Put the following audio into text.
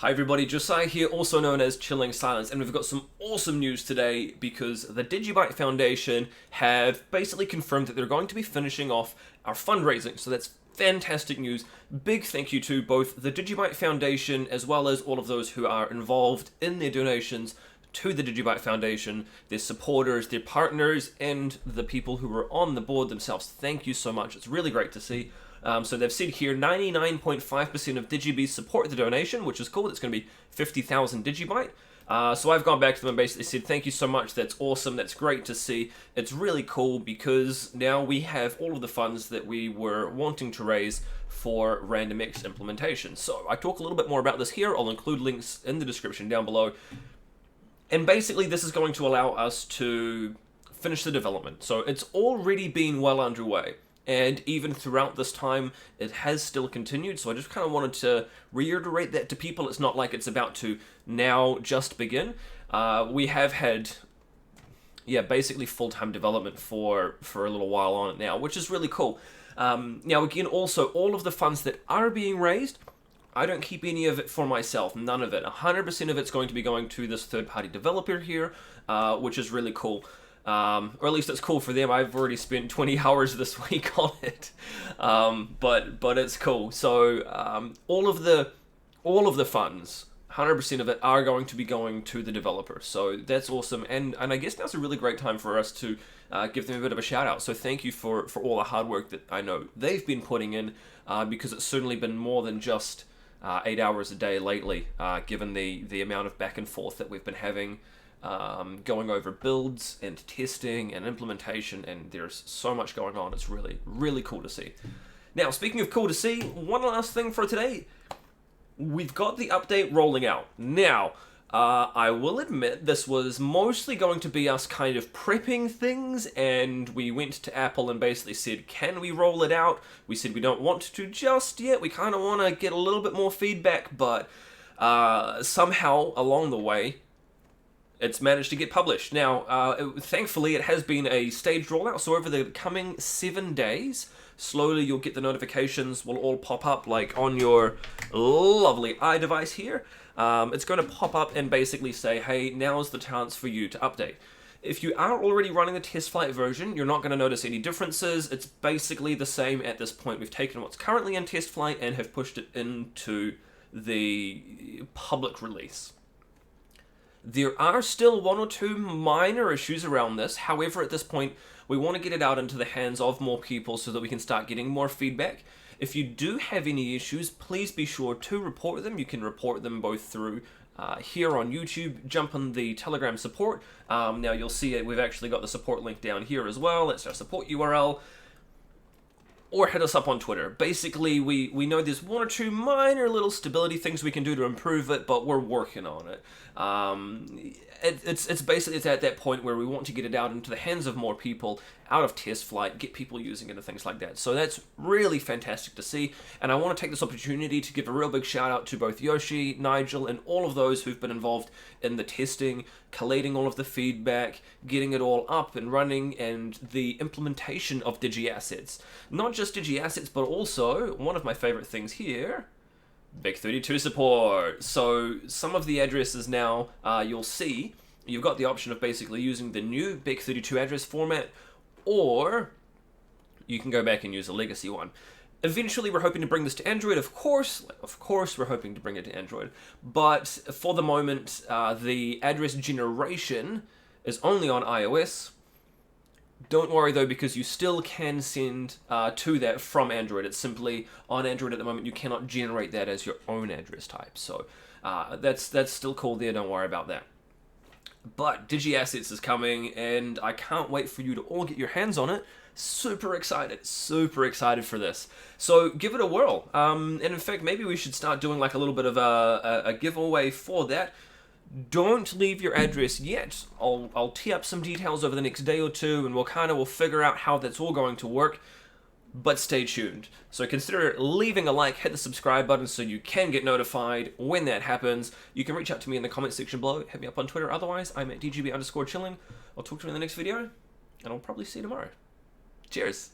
Hi everybody, Josiah here, also known as Chilling Silence, and we've got some awesome news today because the DigiByte Foundation have basically confirmed that they're going to be finishing off our fundraising, so that's fantastic news. Big thank you to both the DigiByte Foundation as well as all of those who are involved in their donations to the DigiByte Foundation, their supporters, their partners, and the people who were on the board themselves. Thank you so much, it's really great to see. So they've said here 99.5% of DigiBees support the donation, which is cool. It's going to be 50,000 DigiByte. So I've gone back to them and basically said, thank you so much, that's awesome, that's great to see. It's really cool because now we have all of the funds that we were wanting to raise for RandomX implementation. So I talk a little bit more about this here. I'll include links in the description down below. And basically this is going to allow us to finish the development. So it's already been well underway. And even throughout this time, it has still continued, so I just kind of wanted to reiterate that to people. It's not like it's about to now just begin. We have had, basically full-time development for a little while on it now, which is really cool. Now, again, also, all of the funds that are being raised, I don't keep any of it for myself, none of it. 100% of it's going to be going to this third-party developer here, which is really cool. Or at least it's cool for them. I've already spent 20 hours this week on it, but it's cool. So all of the funds, 100% of it, are going to be going to the developer. So that's awesome, and I guess now's a really great time for us to give them a bit of a shout out. So thank you for all the hard work that I know they've been putting in, because it's certainly been more than just 8 hours a day lately, given the amount of back and forth that we've been having. Going over builds and testing and implementation, and there's so much going on. It's really, really cool to see. Now, speaking of cool to see, one last thing for today. We've got the update rolling out. Now, I will admit this was mostly going to be us kind of prepping things, and we went to Apple and basically said, can we roll it out? We said we don't want to just yet. We kind of want to get a little bit more feedback, but somehow along the way, it's managed to get published. Now, thankfully, it has been a staged rollout, so over the coming 7 days, slowly you'll get the notifications, will all pop up, like on your lovely iDevice here. It's going to pop up and basically say, hey, now's the chance for you to update. If you are already running the TestFlight version, you're not going to notice any differences. It's basically the same at this point. We've taken what's currently in TestFlight and have pushed it into the public release. There are still one or two minor issues around this. However, at this point, we want to get it out into the hands of more people so that we can start getting more feedback. If you do have any issues, please be sure to report them. You can report them both through here on YouTube, jump on the Telegram support. Now you'll see it. We've actually got the support link down here as well. It's our support URL. Or hit us up on Twitter. Basically, we know there's one or two minor little stability things we can do to improve it, but we're working on it. It's basically at that point where we want to get it out into the hands of more people, out of TestFlight, get people using it and things like that. So that's really fantastic to see, and I want to take this opportunity to give a real big shout out to both Yoshi, Nigel, and all of those who've been involved in the testing, collating all of the feedback, getting it all up and running, and the implementation of DigiAssets. Not just DigiAssets, but also, one of my favorite things here, Big32 support. So some of the addresses now, you'll see, you've got the option of basically using the new Big32 address format, or you can go back and use a legacy one. Eventually, we're hoping to bring this to Android, of course, we're hoping to bring it to Android, but for the moment, the address generation is only on iOS. Don't worry though, because you still can send to that from Android. It's simply, on Android at the moment, you cannot generate that as your own address type. So that's still cool there, don't worry about that. But DigiAssets is coming, and I can't wait for you to all get your hands on it. Super excited for this. So give it a whirl. And in fact, maybe we should start doing like a little bit of a giveaway for that. Don't leave your address yet. I'll tee up some details over the next day or two, and we'll figure out how that's all going to work. But stay tuned. So consider leaving a like, hit the subscribe button so you can get notified when that happens. You can reach out to me in the comment section below, hit me up on Twitter. Otherwise, I'm at DigiByte_chilling. I'll talk to you in the next video, and I'll probably see you tomorrow. Cheers.